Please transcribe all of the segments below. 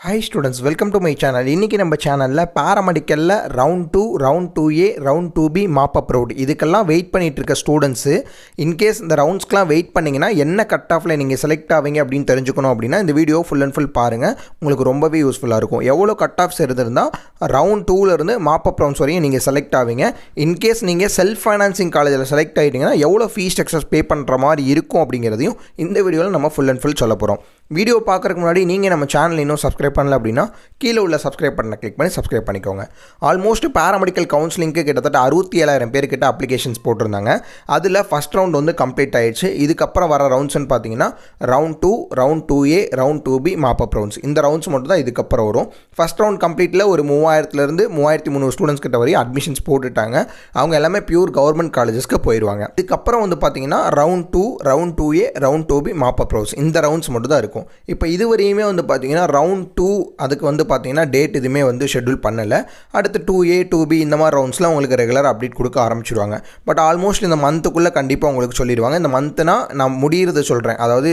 Hi students, welcome to my channel. இன்னைக்கு நம்ம சேனலில் பேராமெடிக்கலில் round 2, round 2A, round 2B mop up ரோடு இதுக்கெல்லாம் வெயிட் பண்ணிகிட்டு இருக்க ஸ்டூடெண்ட்ஸு இன்கேஸ் இந்த ரவுண்ட்ஸ்க்கெலாம் வெயிட் பண்ணிங்கன்னா என்ன கட் ஆஃபில் நீங்கள் செலக்ட் ஆவீங்க அப்படின்னு தெரிஞ்சுக்கணும் அப்படின்னா இந்த வீடியோ ஃபுல் அண்ட் ஃபுல் பாருங்கள். உங்களுக்கு ரொம்பவே யூஸ்ஃபுல்லாக இருக்கும். எவ்வளோ கட் ஆஃப்ஸ் இருந்திருந்தால் ரவுண்ட் 2லேருந்து மாப் அப் ரவுண்ட்ஸ் வரையும் நீங்கள் செலக்ட் ஆவீங்க. இன்கேஸ் நீங்கள் செல்ஃப் ஃபைனான்சிங் காலேஜில் செலக்ட் ஆகிட்டிங்கன்னா எவ்வளோ ஃபீஸ் ஸ்ட்ரக்சர்ஸ் பே பண்ணுற மாதிரி இருக்கும் அப்படிங்கிறதையும் இந்த வீடியோவில் நம்ம ஃபுல் அண்ட் ஃபுல் சொல்ல போகிறோம். வீடியோ பார்க்குறதுக்கு முன்னாடி நீங்கள் நம்ம சேனல் இன்னும் சப்ஸ்கிரைப் பண்ணல அப்படின்னா கீழே உள்ள சப்ஸ்கிரைப் பண்ண கிளிக் பண்ணி சப்ஸ்கிரைப் பண்ணிக்கோங்க. ஆல்மோஸ்ட் பேராமெடிக்கல் கவுன்சிலிங்க்கு கிட்டத்தட்ட 67,000 பேர்கிட்ட அப்ளிகேஷன்ஸ் போட்டிருந்தாங்க. அதில் ஃபஸ்ட் ரவுண்ட் வந்து கம்ப்ளீட் ஆயிடுச்சு. இதுக்கப்புறம் வர ரவுண்ட்ஸ்னு பார்த்தீங்கன்னா round 2, round 2A, round 2B mop அப் ரவுண்ட்ஸ். இந்த ரவுண்ட்ஸ் மட்டும் தான் இதுக்கப்புறம் வரும். ஃபஸ்ட் ரவுண்ட் கம்ப்ளீட்டில் ஒரு 3000லேருந்து 3300 ஸ்டூடெண்ட்ஸ் கிட்ட வரையும் அட்மிஷன்ஸ் போட்டுட்டாங்க. அவங்க எல்லாமே பியூர் கவர்மெண்ட் காலேஜஸ்க்கு போயிடுவாங்க. இதுக்கப்புறம் வந்து பார்த்தீங்கன்னா round 2, round 2A, round 2B mop அப் ரவுண்ட்ஸ் இந்த ரவுண்ட்ஸ் மட்டும் தான் இருக்கும். இப்போ இதுவரையுமே வந்து பார்த்தீங்கன்னா ரவுண்ட் 2 அதுக்கு வந்து பார்த்தீங்கன்னா டேட் எதுவுமே வந்து ஷெட்யூல் பண்ணலை. அடுத்து 2A, 2B இந்த மாதிரி ரவுண்ட்ஸ்லாம் உங்களுக்கு ரெகுலர் அப்டேட் கொடுக்க ஆரம்பிச்சிடுவாங்க. பட் ஆல்மோஸ்ட் இந்த மந்த்துக்குள்ளே கண்டிப்பாக உங்களுக்கு சொல்லிடுவாங்க. இந்த மந்த்னா நான் முடிகிறது சொல்கிறேன், அதாவது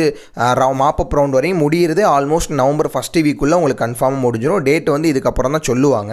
மாப் அப் ரவுண்ட் வரையும் முடிகிறது ஆல்மோஸ்ட் நவம்பர் ஃபஸ்ட் வீக்குள்ளே உங்களுக்கு கன்ஃபார்மாக முடிஞ்சிடும். டேட் வந்து இதுக்கப்புறம் தான் சொல்லுவாங்க.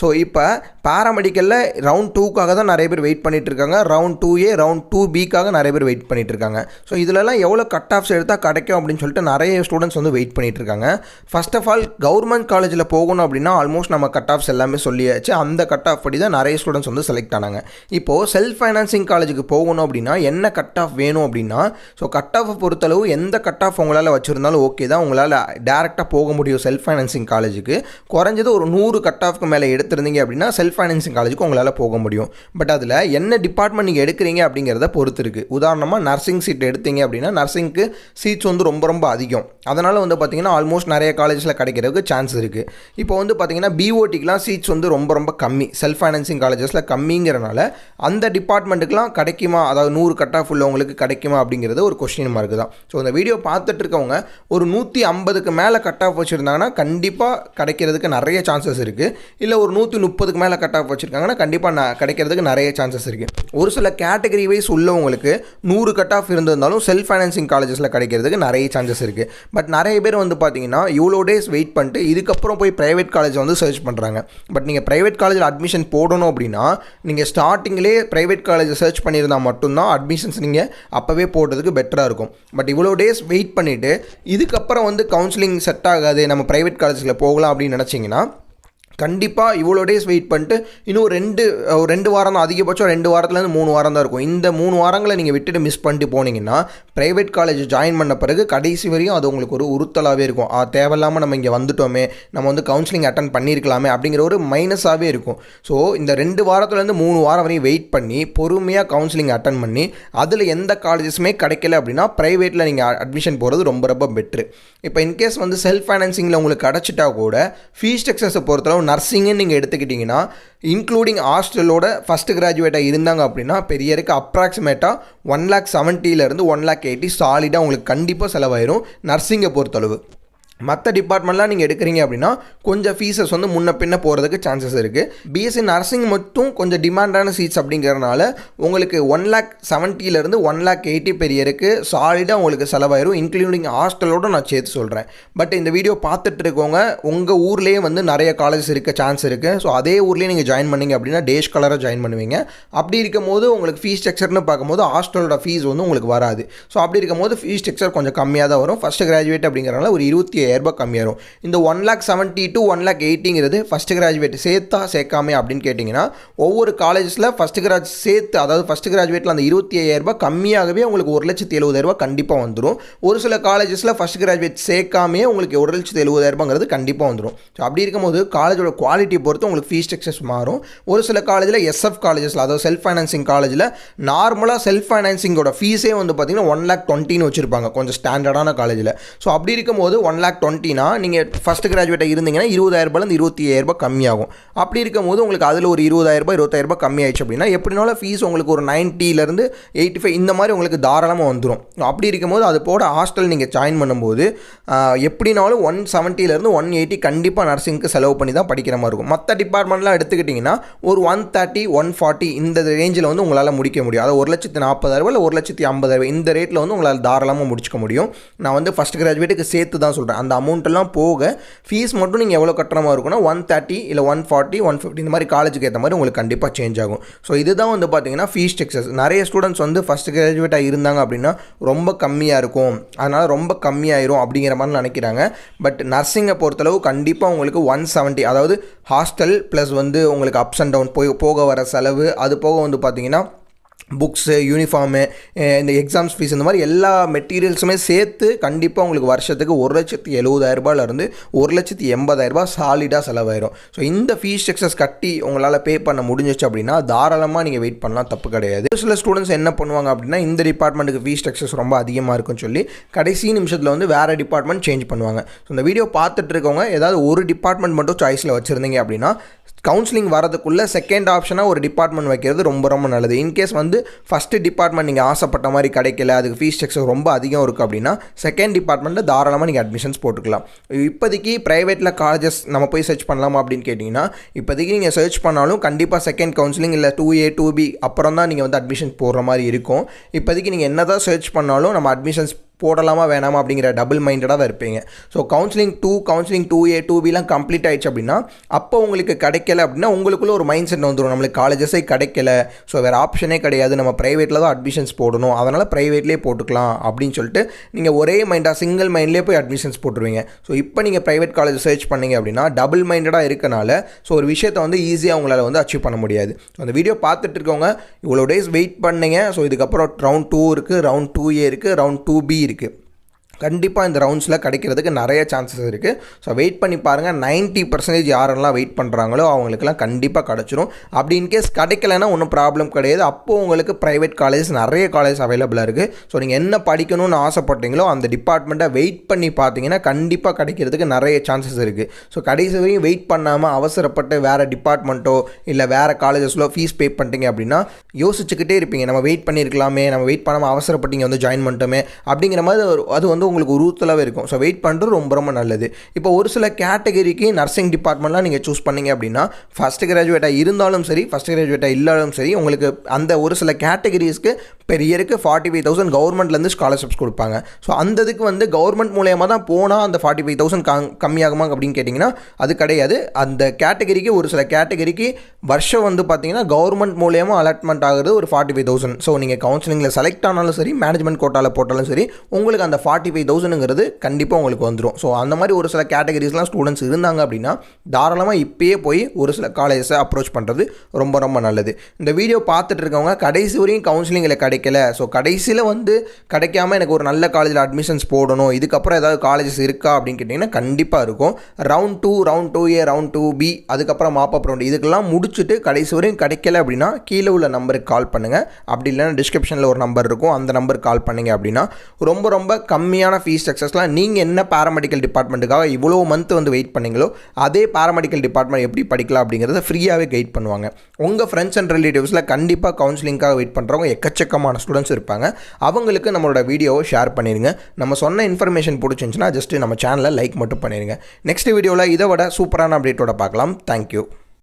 ஸோ இப்போ பேராமெடிக்கலில் ரவுண்ட் 2க்காக தான் நிறைய பேர் வெயிட் பண்ணிட்டு இருக்காங்க. ரவுண்ட் 2A, ரவுண்ட் 2Bக்காக நிறைய பேர் வெயிட் பண்ணிட்டு இருக்காங்க. ஸோ இதிலலாம் எவ்வளோ கட் ஆஃப்ஸ் எடுத்தால் கிடைக்கும் அப்படின்னு சொல்லிட்டு நிறைய ஸ்டூடெண்ட்ஸ் வந்து வெயிட் பண்ணிட்டு இருக்காங்க. ஃபர்ஸ்ட் ஆஃப் ஆல் கவர்மெண்ட் காலேஜில் போகணும் அப்படின்னா ஆல்மோஸ்ட் நம்ம கட் ஆஃப்ஸ் எல்லாமே சொல்லியாச்சு. அந்த கட் ஆஃப் படி தான் நிறைய ஸ்டூடெண்ட்ஸ் வந்து செலக்ட் ஆனாங்க. இப்போது செல்ஃப் ஃபைனான்சிங் காலேஜுக்கு போகணும் அப்படின்னா என்ன கட் ஆஃப் வேணும் அப்படின்னா, ஸோ கட் ஆஃபை பொறுத்தளவு எந்த கட் ஆஃப் உங்களால் வச்சுருந்தாலும் ஓகே தான், உங்களால் டேரெக்டாக போக முடியும் செல்ஃப் ஃபைனான்சிங் காலேஜுக்கு. குறைஞ்சது ஒரு 100 கட் ஆஃப்க்கு மேலே எடுத்திருந்தீங்க அப்படின்னா செல்ஃப் ஃபைனான்சிங் காலேஜுக்கு உங்களால் போக முடியும். பட் அதில் என்ன டிபார்ட்மெண்ட் நீங்கள் எடுக்கிறீங்க அப்படிங்கிறத பொறுத்து இருக்குது. உதாரணமாக நர்சிங் சீட் எடுத்தீங்க அப்படின்னா நர்சிங்க்கு சீட்ஸ் வந்து ரொம்ப ரொம்ப அதிகம். அதனால் வந்து பார்த்திங்கன்னா ஆல்மோஸ்ட் நிறைய காலேஜில் கிடைக்கிறதுக்கு சான்ஸ் இருக்குது. இப்போ வந்து பார்த்திங்கன்னா பிஓடிக்கெலாம் சீட்ஸ் வந்து ரொம்ப ரொம்ப கம்மி, செல்ஃப் ஃபைனான்சிங் காலேஜஸில் கம்மிங்கிறனால அந்த டிபார்ட்மெண்ட்டுக்கெலாம் கிடைக்குமா, அதாவது 100 கட் ஆஃப் உள்ளவங்களுக்கு கிடைக்குமா அப்படிங்கிறது ஒரு கொஸ்டின் மார்க் தான். ஸோ இந்த வீடியோ பார்த்துட்டு இருக்கவங்க ஒரு 150க்கு மேலே கட் ஆஃப் வச்சுருந்தாங்கன்னா கண்டிப்பாக கிடைக்கிறதுக்கு நிறைய சான்சஸ் இருக்குது. இல்லை ஒரு 130க்கு மேலே கட் ஆஃப் வச்சுருக்காங்கன்னா கண்டிப்பாக கிடைக்கிறதுக்கு நிறைய சான்சஸ் இருக்குது. ஒரு சில கேட்டகரி வைஸ் உள்ளவங்களுக்கு 100 கட் ஆஃப் இருந்திருந்தாலும் செல்ஃப் ஃபைனான்சிங் காலேஜஸில் கிடைக்கிறதுக்கு நிறைய சான்சஸ் இருக்குது. பட் நிறைய பேர் வந்து பார்த்தீங்கன்னா இவ்வளோ டேஸ் வெயிட் பண்ணிட்டு இதுக்கப்புறம் போய் ப்ரைவேட் காலேஜ் வந்து சர்ச் பண்ணுறாங்க. பட் நீங்கள் ப்ரைவேட் காலேஜில் அட்மிஷன் போடணும் அப்படின்னா நீங்கள் ஸ்டார்டிங்லேயே ப்ரைவேட் காலேஜை சர்ச் பண்ணியிருந்தால் மட்டும்தான் அட்மிஷன்ஸ் நீங்கள் அப்போவே போடுறதுக்கு பெட்டராக இருக்கும். பட் இவ்வளோ டேஸ் வெயிட் பண்ணிவிட்டு இதுக்கப்புறம் வந்து கவுன்சிலிங் செட் ஆகாது, நம்ம ப்ரைவேட் காலேஜில் போகலாம் அப்படின்னு நினச்சிங்கன்னா கண்டிப்பாக இவ்வளோ டேஸ் வெயிட் பண்ணிட்டு இன்னும் ரெண்டு வாரம் தான், அதிகபட்சம் 2 வாரத்துலேருந்து 3 வாரம் தான் இருக்கும். இந்த 3 வாரங்களை நீங்கள் விட்டுட்டு மிஸ் பண்ணிட்டு போனீங்கன்னா ப்ரைவேட் காலேஜ் ஜாயின் பண்ண பிறகு கடைசி வரையும் அது உங்களுக்கு ஒரு உறுத்தலாகவே இருக்கும். தேவையில்லாமல் நம்ம இங்கே வந்துட்டோமே, நம்ம வந்து கவுன்சிலிங் அட்டன் பண்ணியிருக்கலாமே அப்படிங்கிற ஒரு மைனஸாகவே இருக்கும். ஸோ இந்த 2 வாரத்துலேருந்து 3 வாரம் வரையும் வெயிட் பண்ணி பொறுமையாக கவுன்சிலிங் அட்டன் பண்ணி அதில் எந்த காலேஜஸுமே கிடைக்கல அப்படின்னா ப்ரைவேட்டில் நீங்கள் அட்மிஷன் போகிறது ரொம்ப ரொம்ப பெட்ரு. இப்போ இன்கேஸ் வந்து செல்ஃப் ஃபைனான்சிங்கில் உங்களுக்கு கிடச்சிட்டா கூட ஃபீஸ் ஸ்ட்ரக்சர்ஸை பொறுத்தளவு நர்சிங்குன்னு நீங்கள் எடுத்துக்கிட்டிங்கன்னா இன்க்ளூடிங் ஹாஸ்டலோட ஃபஸ்ட்டு கிராஜுவேட்டாக இருந்தாங்க அப்படின்னா பெரியருக்கு அப்ராக்சிமேட்டாக 1,70,000 1,80,000 சாலிடாக உங்களுக்கு கண்டிப்பாக செலவாயிரும் நர்சிங்கை பொறுத்தளவு. மற்ற டிபார்ட்மெண்ட்லாம் நீங்கள் எடுக்கிறீங்க அப்படின்னா கொஞ்சம் ஃபீஸஸ் வந்து முன்ன பின்ன போகிறதுக்கு சான்சஸ் இருக்குது. பிஎஸ்சி நர்சிங் மட்டும் கொஞ்சம் டிமாண்டான சீட்ஸ் அப்படிங்கிறனால உங்களுக்கு 1,70,000 1,80,000 பெரியருக்கு சாலிடாக உங்களுக்கு செலவாயிரும், இன்க்ளூடிங் ஹாஸ்டலோடு நான் சேர்த்து சொல்கிறேன். பட் இந்த வீடியோ பார்த்துட்டு இருக்கவங்க உங்கள் ஊர்லேயே வந்து நிறைய காலேஜஸ் இருக்க சான்ஸ் இருக்குது. ஸோ அதே ஊர்லேயே நீங்கள் ஜாயின் பண்ணிங்க அப்படின்னா டேஸ் கலராக ஜாயின் பண்ணுவீங்க. அப்படி இருக்கும் போது உங்களுக்கு ஃபீஸ் ஸ்ட்ரக்சர்னு பார்க்கும்போது ஹாஸ்டலோட ஃபீஸ் வந்து உங்களுக்கு வராது. ஸோ அப்படி இருக்கும் போது ஃபீஸ் ஸ்ட்ரக்சர் கொஞ்சம் கம்மியாக தான் வரும். ஃபஸ்ட்டு கிராஜுவேட் அப்படிங்கிறனால ஒரு 27,000 கம்மியாகும். இந்த 1,70,000 to 1,80,000 ஃபஸ்ட் கிராஜுவேட் சேர்த்தா சேர்க்காமே அப்படின்னு கேட்டிங்கன்னா ஒவ்வொரு காலேஜஸில் ஃபஸ்ட் கிராஜ் சேர்த்து, அதாவது ஃபஸ்ட் கிராஜுவேட்டில் அந்த 27,000 கம்மியாகவே உங்களுக்கு 1,70,000 கண்டிப்பாக வந்துடும். ஒரு சில காலேஜஸில் ஃபஸ்ட் கிராஜுவேட் சேர்க்காமே உங்களுக்கு 1,70,000 கண்டிப்பாக வந்துடும். ஸோ அப்படி இருக்கும்போது காலேஜோட குவாலிட்டி பொறுத்து உங்களுக்கு ஃபீஸ் ஸ்ட்ரக்சர்ஸ் மாறும். ஒரு சில காலேஜில் எஸ்எஃப் காலேஜஸில், அதாவது செல்ஃப் ஃபைனான்சிங் காலேஜில் நார்மலாக செல்ஃப் ஃபைனான்சிங்கோட ஃபீஸே வந்து பார்த்தீங்கன்னா 1,20,000 வச்சுருப்பாங்க கொஞ்சம் ஸ்டாண்டர்டான காலேஜில். ஸோ அப்படி இருக்கும்போது 1,20,000 நீங்கள் ஃபஸ்ட் கிராஜுவேட்டாக இருந்தீங்கன்னா 20,000 27,000 கம்மியாகும். அப்படி இருக்கும்போது உங்களுக்கு அதில் ஒரு 20,000 25,000 கம்மியாயிடுச்சு அப்படின்னா எப்படினாலும் ஃபீஸ் உங்களுக்கு ஒரு 90 85 இந்த மாதிரி உங்களுக்கு தாராளமாக வந்துடும். அப்படி இருக்கும்போது அது போட ஹாஸ்டல் நீங்கள் ஜாயின் பண்ணும்போது எப்படினாலும் 170 180 கண்டிப்பாக நர்சிங்க்கு செலவு பண்ணி தான் படிக்கிற மாதிரி இருக்கும். மற்ற டிபார்ட்மெண்ட்லாம் எடுத்துக்கிட்டிங்கன்னா ஒரு 130 140 இந்த ரேஞ்சில் வந்து உங்களால் முடிக்க முடியும். அதாவது 1,40,000 இல்லை 1,50,000 இந்த ரேட்டில் வந்து உங்களால் தாராளமாக முடிச்சுக்க முடியும். நான் வந்து ஃபஸ்ட் கிராஜுவேட்டுக்கு சேர்த்து தான் சொல்கிறேன். அந்த அமௌண்ட்டெல்லாம் போக ஃபீஸ் மட்டும் நீங்கள் எவ்வளோ கட்டுற மாதிரி இருக்குன்னா 130 இல்லை 140 150 இந்த மாதிரி காலேஜுக்கு ஏற்ற மாதிரி உங்களுக்கு கண்டிப்பாக சேஞ்ச் ஆகும். ஸோ இதுதான் வந்து பார்த்தீங்கன்னா ஃபீஸ் ஸ்ட்ரக்சர்ஸ். நிறைய ஸ்டூடெண்ட்ஸ் வந்து ஃபஸ்ட் கிராஜுவேட்டாக இருந்தாங்க அப்படின்னா ரொம்ப கம்மியாக இருக்கும், அதனால் ரொம்ப கம்மியாயிரும் அப்படிங்கிற மாதிரி நினைக்கிறாங்க. பட் நர்சிங்கை பொறுத்தளவு கண்டிப்பாக உங்களுக்கு 170, அதாவது ஹாஸ்டல் ப்ளஸ் வந்து உங்களுக்கு அப்ஸ் அண்ட் டவுன் போக வர செலவு, அது போக வந்து பார்த்தீங்கன்னா புக்ஸு, யூனிஃபார்மு, இந்த எக்ஸாம்ஸ் ஃபீஸ், இந்த மாதிரி எல்லா மெட்டீரியல்ஸுமே சேர்த்து கண்டிப்பாக உங்களுக்கு வருஷத்துக்கு 1,70,000 1,80,000 சாலிடாக செலவாயிரும். ஸோ இந்த ஃபீஸ் ஸ்ட்ரக்சர்ஸ் கட்டி உங்களால் பே பண்ண முடிஞ்சிச்சு அப்படின்னா தாராளமாக நீங்கள் வெயிட் பண்ணலாம், தப்பு கிடையாது. சில ஸ்டூடெண்ட்ஸ் என்ன பண்ணுவாங்க அப்படின்னா இந்த டிபார்ட்மெண்ட்டுக்கு ஃபீஸ் ஸ்ட்ரக்சர்ஸ் ரொம்ப அதிகமாக இருக்குன்னு சொல்லி கடைசி நிமிஷத்தில் வந்து வேறு டிபார்ட்மெண்ட் சேஞ்ச் பண்ணுவாங்க. ஸோ இந்த வீடியோ பார்த்துட்டு இருக்கவங்க ஏதாவது ஒரு டிபார்ட்மெண்ட் மட்டும் சாய்ஸில் வச்சுருந்தீங்க அப்படின்னா கவுன்சிலிங் வரதுக்குள்ளே செகண்ட் ஆப்ஷனாக ஒரு டிபார்ட்மெண்ட் வைக்கிறது ரொம்ப ரொம்ப நல்லது. இன்கேஸ் வந்து ஃபஸ்ட்டு டிபார்ட்மெண்ட் நீங்கள் ஆசைப்பட்ட மாதிரி கிடைக்கல, அதுக்கு ஃபீஸ் ஸ்ட்ரக்சர் ரொம்ப அதிகம் இருக்குது அப்படின்னா செகண்ட் டிபார்ட்மெண்ட்டில் தாராளமாக நீங்கள் அட்மிஷன்ஸ் போட்டுக்கலாம். இப்போதைக்கு ப்ரைவேட்டில் காலேஜஸ் நம்ம போய் சர்ச் பண்ணலாமா அப்படின்னு கேட்டிங்கன்னா இப்போதைக்கு நீங்கள் சர்ச் பண்ணாலும் கண்டிப்பாக செகண்ட் கவுன்சிலிங் இல்லை 2A 2B அப்புறம் தான் நீங்கள் வந்து அட்மிஷன் போடுற மாதிரி இருக்கும். இப்போதைக்கு நீங்கள் என்ன தான் சர்ச் பண்ணாலும் நம்ம அட்மிஷன்ஸ் போடலாமா வேணாமா அப்படிங்கிற டபுள் மைண்டடாக தான் இருப்பீங்க. ஸோ கவுன்சிலிங் 2A 2Bலாம் கம்ப்ளீட் ஆகிடுச்சு அப்படின்னா அப்போ உங்களுக்கு கிடைக்கல அப்படின்னா உங்களுக்குள்ள ஒரு மைண்ட் செட் வந்துடும், நம்மளுக்கு காலேஜஸே கிடைக்கல, ஸோ வேறு ஆப்ஷனே கிடையாது, நம்ம ப்ரைவேட்டில் தான் அட்மிஷன்ஸ் போடணும், அதனால் ப்ரைவேட்லேயே போட்டுக்கலாம் அப்படின்னு சொல்லிட்டு நீங்கள் ஒரே மைண்டாக சிங்கிள் மைண்ட்லேயே போய் அட்மிஷன்ஸ் போட்டுருவீங்க. ஸோ இப்போ நீங்கள் ப்ரைவேட் காலேஜ் சர்ச் பண்ணிங்க அப்படின்னா டபுள் மைண்டடாக இருக்கனால ஸோ ஒரு விஷயத்தை வந்து ஈஸியாக உங்களால் வந்து அச்சீவ் பண்ண முடியாது. ஸோ அந்த வீடியோ பார்த்துட்டு இருக்கவங்க இவ்வளோ டேஸ் வெயிட் பண்ணீங்க. ஸோ இதுக்கப்புறம் ரவுண்ட் 2 இருக்குது, ரவுண்ட் 2A இருக்குது, ரவுண்ட் 2B இருக்குது. கண்டிப்பாக இந்த ரவுண்ட்ஸில் கிடைக்கிறதுக்கு நிறைய சான்சஸ் இருக்குது. ஸோ வெயிட் பண்ணி பாருங்கள். 90% யாரெல்லாம் வெயிட் பண்ணுறாங்களோ அவங்களுக்குலாம் கண்டிப்பாக கிடச்சிரும். அப்படி இன்கேஸ் கிடைக்கலன்னா ஒன்றும் ப்ராப்ளம் கிடையாது. அப்போது உங்களுக்கு ப்ரைவேட் காலேஜ் நிறைய காலேஜ் அவைலபிளாக இருக்குது. ஸோ நீங்கள் என்ன படிக்கணும்னு ஆசைப்பட்டீங்களோ அந்த டிபார்ட்மெண்ட்டை வெயிட் பண்ணி பார்த்தீங்கன்னா கண்டிப்பாக கிடைக்கிறதுக்கு நிறைய சான்சஸ் இருக்குது. ஸோ கடைசி வரையும் வெயிட் பண்ணாமல் அவசரப்பட்டு வேறு டிபார்ட்மெண்ட்டோ இல்லை வேறு காலேஜஸில் ஃபீஸ் பே பண்ணிட்டீங்க அப்படின்னா யோசிச்சுக்கிட்டே இருப்பீங்க, நம்ம வெயிட் பண்ணியிருக்கலாமே, நம்ம வெயிட் பண்ணாமல் அவசரப்பட்டீங்க வந்து ஜாயின் பண்ணிட்டோமே அப்படிங்கிற மாதிரி அது வந்து உங்களுக்கு உறுத்தலாகவே இருக்கும். ஸோ வெயிட் பண்ணுறது ரொம்ப ரொம்ப நல்லது. இப்போ ஒரு சில கேட்டகரிக்கு நர்சிங் டிபார்ட்மெண்ட்லாம் நீங்கள் சூஸ் பண்ணிங்க அப்படின்னா ஃபஸ்ட் கிராஜுவேட்டாக இருந்தாலும் சரி, ஃபஸ்ட் கிராஜுவேட்டாக இல்லாலும் சரி, உங்களுக்கு அந்த ஒரு சில கேட்டகரிஸ்க்கு பெர் இயருக்கு 45,000 கவர்மெண்ட்லேருந்து ஸ்காலர்ஷிப்ஸ் கொடுப்பாங்க. ஸோ அந்த இதுக்கு வந்து கவர்மெண்ட் மூலியமாக தான் போனால் அந்த 45,000 கம்மியாகுமா அப்படின்னு கேட்டிங்கன்னா அது கிடையாது. அந்த கேட்டகரிக்கு ஒரு சில கேட்டகரிக்கு வருஷம் வந்து பார்த்தீங்கன்னா கவர்மெண்ட் மூலியமாக அலாட்மெண்ட் ஆகுறது ஒரு 45,000. ஸோ நீங்கள் கவுன்சிலிங்கில் செலக்ட் ஆனாலும் சரி, மேனேஜ்மெண்ட் கோட்டாவில் போட்டாலும் சரி, உங்களுக்கு அந்த 45,000ங்கிறது கண்டிப்பாக உங்களுக்கு வந்துடும். ஸோ அந்த மாதிரி ஒரு சில கேட்டகரிஸ்லாம் ஸ்டூடெண்ட்ஸ் இருந்தாங்க அப்படின்னா தாராளமாக இப்போயே போய் ஒரு சில காலேஜஸை அப்ரோச் பண்ணுறது ரொம்ப ரொம்ப நல்லது. இந்த வீடியோ பார்த்துட்டு இருக்கவங்க கடைசி வரையும் கவுன்சிலிங்கில் கிடைக்கல, ஸோ கடைசியில் வந்து கிடைக்காம எனக்கு ஒரு நல்ல காலேஜில் அட்மிஷன்ஸ் போடணும், இதுக்கப்புறம் ஏதாவது காலேஜஸ் இருக்கா அப்படின்னு கேட்டிங்கன்னா கண்டிப்பாக இருக்கும். Round 2, round 2A, round 2B, அதுக்கப்புறம் மாப்பப் ரவுண்ட், இதுக்கெல்லாம் முடிச்சுட்டு கடைசி வரையும் கிடைக்கல அப்படின்னா கீழே உள்ள நம்பருக்கு கால் பண்ணுங்கள். அப்படி இல்லைன்னா டிஸ்கிரிப்ஷனில் ஒரு நம்பர் இருக்கும், அந்த நம்பருக்கு கால் பண்ணிங்க அப்படின்னா ரொம்ப ரொம்ப கம்மியான ஃபீஸ் ஸ்ட்ரக்சர்ஸ்லாம் நீங்கள் என்ன பேராமெடிக்கல் டிபார்ட்மெண்ட்டுக்காக இவ்வளோ மந்த் வந்து வெயிட் பண்ணிங்களோ அதே பேராமெடிக்கல் டிபார்ட்மெண்ட் எப்படி படிக்கலாம் அப்படிங்கிறத ஃப்ரீயாகவே கைட் பண்ணுவாங்க. உங்கள் ஃப்ரெண்ட்ஸ் அண்ட் ரிலேட்டிவ்ஸில் கண்டிப்பாக கவுன்சிலிங்காக வெயிட் பண்ணுறவங்க எக்கச்சக்கமான ஸ்டூடெண்ட்ஸ் இருப்பாங்க. அவங்களுக்கு நம்மளோட வீடியோவை ஷேர் பண்ணிடுங்க. நம்ம சொன்ன இன்ஃபர்மேஷன் பிடிச்சிருந்துச்சுன்னா ஜஸ்ட்டு நம்ம சேனலை லைக் மட்டும் பண்ணிடுங்க. நெக்ஸ்ட் வீடியோவில் இதை விட சூப்பரான அப்டேட்டோட பார்க்கலாம். தேங்க்யூ.